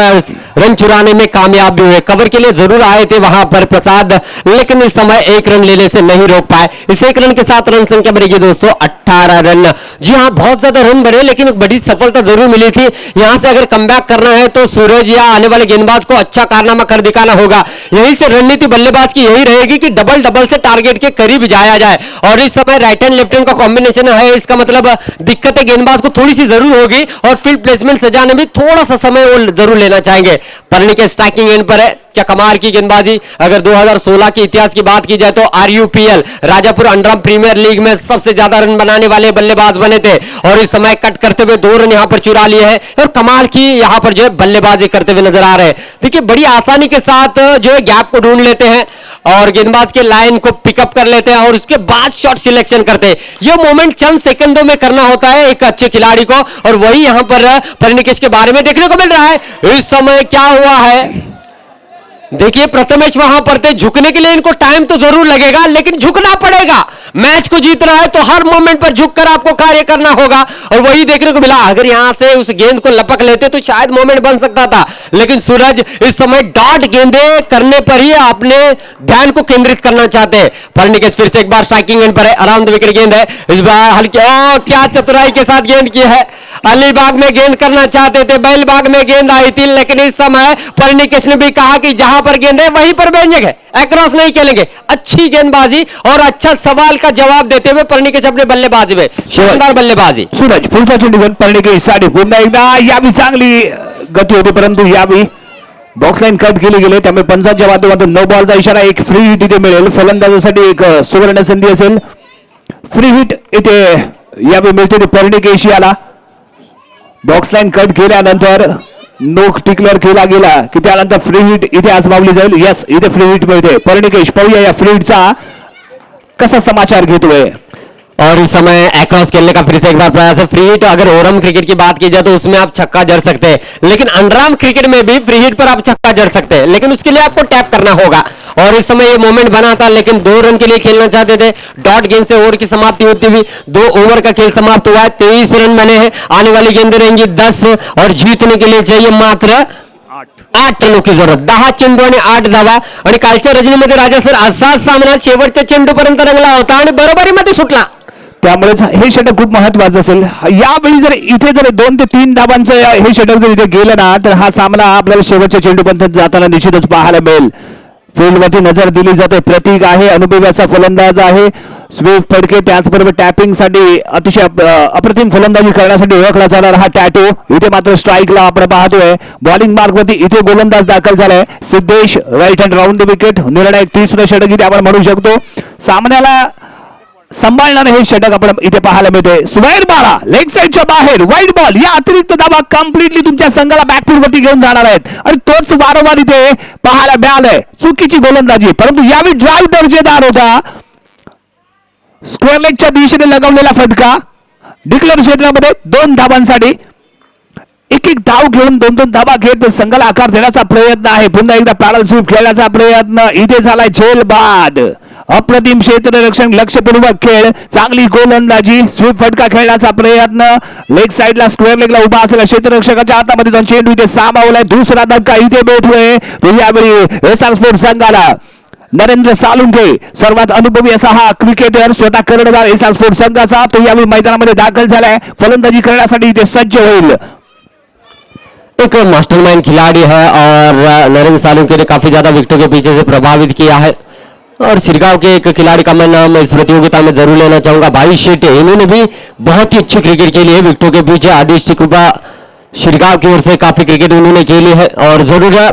रन चुराने में कामयाब भी हुए. कवर के लिए जरूर आए थे वहां पर प्रसाद, लेकिन इस समय 1 रन लेने से नहीं रोक पाए. इस 1 रन के साथ रन संख्या बढ़ेगी दोस्तों 18 रन. जी हाँ, बहुत ज्यादा रन बने, लेकिन एक बड़ी सफलता जरूर मिली थी. यहां से अगर कमबैक करना है तो सूरज या आने वाले गेंदबाज को अच्छा कारनामा कर दिखाना होगा. यहीं से रणनीति बल्लेबाज की यही रहेगी कि डबल से टारगेट के करीब जाया जाए. और इस समय राइट हैंड लेफ्ट हैंड का कॉम्बिनेशन है, इसका मतलब दिक्कतें गेंदबाज को थोड़ी सी जरूर होगी और फील्ड प्लेसमेंट सजाने में थोड़ा सा समय वो जरूर लेना चाहेंगे. पर्णिकेश स्ट्राइकिंग एंड पर है. क्या कमाल की गेंदबाजी. अगर 2016 के इतिहास की बात की जाए तो RUPL Rajapur underarm premier league में सबसे ज्यादा रन बनाने वाले बल्लेबाज बने थे. और इस समय कट करते हुए 2 रन यहां पर चुरा लिए हैं और कमाल की यहां पर जो है बल्लेबाजी करते हुए नजर आ रहे हैं. देखिए बड़ी आसानी के साथ जो है गैप को ढूंढ लेते हैं और गेंदबाज के लाइन को पिकअप कर लेते हैं और उसके बाद शॉट सिलेक्शन करते हैं. यह मोमेंट चंद सेकंडों में करना होता है एक अच्छे खिलाड़ी को, और वही यहां पर पर्णिकेश के बारे में देखने को मिल रहा है. इस समय क्या हुआ है, देखिए प्रथमेश वहां पर थे. झुकने के लिए इनको टाइम तो जरूर लगेगा, लेकिन झुकना पड़ेगा. मैच को जीतना है तो हर मोमेंट पर झुककर आपको कार्य करना होगा, और वही देखने को मिला. अगर यहां से उस गेंद को लपक लेते तो शायद मोमेंट बन सकता था, लेकिन सूरज इस समय डॉट गेंदे करने पर ही अपने ध्यान को केंद्रित करना चाहते हैं. पर्णिकेश फिर से एक बार स्ट्राइकिंग एंड पर है. अराउंड द विकेट गेंद है. इस बार हल्के क्या चतुराई के साथ गेंद की है. अलीबाग में गेंद करना चाहते थे, बैलबाग में गेंद आई थी, लेकिन इस समय पर्णिकेश ने भी कहा कि जहां पर गेंद है वहीं पर बेंचेंगे, अक्रॉस नहीं खेलेंगे. अच्छी गेंदबाजी और अच्छा सवाल का जवाब देते हुए पर्णिकेश अपने बल्लेबाजी में शानदार बल्लेबाजी. सूरज पुढचा चेंडू घेऊन पर्णिकेश साठी पुन्हा एकदा. यावी चांगली गती होती, परंतु यावी बॉक्स लाईन कट केली गेली. त्यामुळे पंचांच्या माध्यमातून नो बॉलचा इशारा. एक फ्री हिट इथे मिळेल. फलंदाजासाठी एक सुवर्ण संधी असेल. फ्री हिट इथे यावी मिळते पर्णिकेश याला. बॉक्स लाईन कट केल्यानंतर नोक डिक्लेअर केला गेला की त्यानंतर फ्री हिट इथे आजमावली जाईल. यस, इथे फ्री हिट मिळते. परिणिकेश, पाहूया या फ्री हिटचा कसा समाचार घेतोय. और इस समय अक्रॉस खेलने का फिर से एक बार प्रयास है. फ्री हिट अगर ओरम क्रिकेट की बात की जाए तो उसमें आप छक्का जड़ सकते हैं, लेकिन अंडराम क्रिकेट में भी फ्री हिट पर आप छक्का जड़ सकते हैं, लेकिन उसके लिए आपको टैप करना होगा. और इस समय ये मोमेंट बना था, लेकिन 2 रन के लिए खेलना चाहते थे. डॉट गेंद से ओवर की समाप्ति होती हुई 2 ओवर का खेल समाप्त हुआ है. 23 रन बने हैं. आने वाली गेंदें रहेंगी 10 और जीतने के लिए चाहिए मात्र 8 रनों की जरूरत. 10 चेंडू आणि 8 धावा. आणि कालच्या रजनीमध्ये राजा सर असाच सामना शेवटच्या चेंडूपर्यंत रंगला होता आणि बरोबरीमध्ये सुटला. त्यामुळेच हे षटक खूप महत्वाचं असेल. यावेळी जर इथे जर 2 ते 3 धाबांचं हे षटक जर इथे गेलं ना तर हा सामना आपल्याला शेवटच्या चेंडूपर्यंत जाताना निश्चितच पाहायला मिळेल. फील्डवरती नजर दिली जाते. प्रतीक आहे, अनुभवी असा फलंदाज आहे. स्वीप फडके, त्याचबरोबर टॅपिंग साठी अतिशय अप्रतिम फलंदाजी करण्यासाठी ओळखला जाणारा हा टॅटू. इथे मात्र स्ट्राईकला आपण पाहतोय. बॉलिंग मार्कवरती इथे गोलंदाज दाखल झालाय Siddhesh. Right hand round the wicket. निर्णायक 30 षटक इथे आपण म्हणू शकतो. सामन्याला सांभाळणारे हे षटक आपण इथे पाहायला मिळते. सुबैर बारा लेग साईडच्या बाहेर वाईड बॉल. या अतिरिक्त धावा कम्प्लिटली तुमच्या संघाला बॅकफूट वरती घेऊन जाणार आहेत आणि तोच वारंवार इथे पाहायला मिळालंय. चुकीची गोलंदाजी, परंतु यावेळी ड्राईव्ह दर्जेदार होता. स्क्वेअर लेगच्या दिशेने लगावलेला फटका. डिक्लेअर क्षेत्रामध्ये 2 धावांसाठी एक धाव घेऊन 2 धावा घेत संघाला आकार देण्याचा प्रयत्न आहे. पुन्हा एकदा पॅडल स्वीप खेळण्याचा प्रयत्न इथे झालाय. झेल बाद. अप्रतिम क्षेत्ररक्षण, लक्षपूर्वक खेळ, चांगली गोलंदाजी, स्वीप फटका खेळण्याचा प्रयत्न. लेग साईडला स्क्वेअर लेगला उभा असलेला क्षेत्ररक्षकाच्या हातामध्ये जाऊन चेंडू इथे सामावलाय. दुसरा धक्का इथे भेटतोय. तो यावेळी एसआर स्पोर्ट्स संघाला नरेंद्र सालुंके, सर्वात अनुभवी असा हा क्रिकेटर, स्वतः कर्णधार एसआर स्पोर्ट्स संघाचा, तो यावेळी मैदानामध्ये दाखल झालाय. फलंदाजी करण्यासाठी इथे सज्ज होईल. एक मास्टरमाइंड खिलाड़ी है और नरेंद्र सालुंके ने काफी ज्यादा विकेटों के पीछे से प्रभावित किया है. और शिरगांव के एक खिलाड़ी का मैं नाम इस प्रतियोगिता में जरूर लेना चाहूंगा, भाई शेटे. इन्होंने भी बहुत ही अच्छी क्रिकेट खेली है विकेटों के पीछे. आदिश चिकुबा शिरगांव की ओर से काफी क्रिकेट उन्होंने खेली है. और जरूर है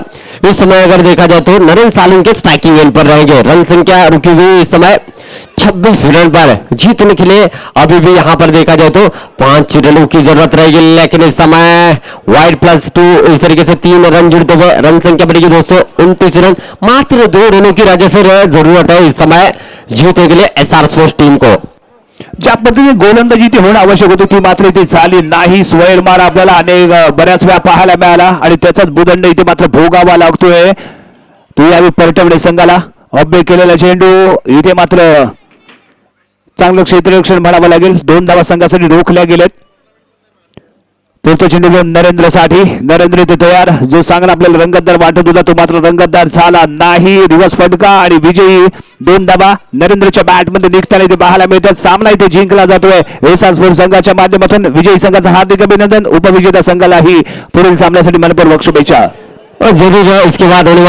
इस समय अगर देखा जाए तो नरेंद्र सालुंके स्ट्राइकिंग एंड पर रहेंगे. रन संख्या रुकी हुई इस समय 26 रन पर. जीतने के लिए अभी भी यहां पर देखा जाए तो 5 रनों की जरूरत रहेगी, लेकिन इस समय वाइड +2 इस तरीके से 3 रन जुड़ते हुए रन संख्या बढ़ेगी 229 रन. मात्र 2 रनों की राजा सर जरूरत है इस समय जीतने के लिए एसआर स्पोर्ट्स टीम को. ज्या पद्धतीने गोलंदाजी ती होणं आवश्यक होती ती मात्र इथे झाली नाही. स्क्वेअर मार आपल्याला बऱ्याच वेळा पाहायला मिळाला आणि त्याचाच भूदंड इथे मात्र भोगावा लागतोय. तो यावेळी परतवडे संघाला अभ्य केलेला चेंडू इथे मात्र चांगलं क्षेत्ररक्षण म्हणावं लागेल. 2 धावा संघासाठी रोखल्या गेलेत. पुढचा चेंडू घेऊन नरेंद्रसाठी. नरेंद्र इथे तयार. जो सांगणं आपल्याला रंगतदार वाटत होता तो मात्र रंगतदार झाला नाही. रिव्हर्स फटका आणि विजयी 2 धावा नरेंद्रच्या बॅटमध्ये निघताना इथे पाहायला मिळतात. सामना इथे जिंकला जातोय एसआर स्पोर्ट्स संघाच्या माध्यमातून. विजयी संघाचा हार्दिक अभिनंदन. उपविजेता संघालाही पुढील सामन्यासाठी मनपूर्वक शुभेच्छा. और जरूर है इसके बाद होने वाला